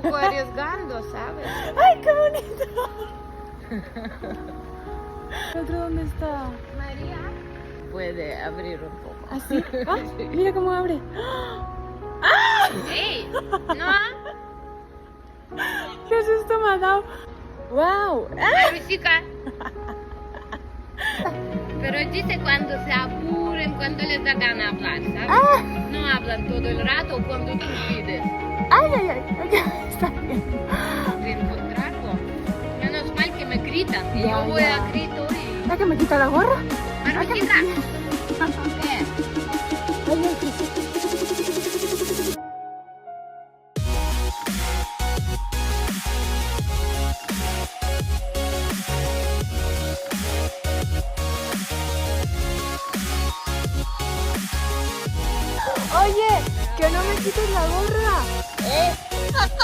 poco arriesgando, ¿sabes? ¡Ay, qué bonito! ¿El otro dónde está? María puede abrir un poco. ¿Así? ¡Ah! Mira cómo abre. ¡Ey! ¡No! ¡Qué susto me ha dado! ¡Wow! Chica. Pero dice cuando se aburren, cuando les da gana hablar, ¿sabes? No hablan todo el rato cuando tú pides ¡Ay, ay, ay! Está bien. de encontrarlo. Menos mal que me gritan y Ya, yo voy ya. a grito y... ¿Ya que me quita la gorra? Maruchita, ven. Ay, ay, sí. Oye, que no me quites la gorra.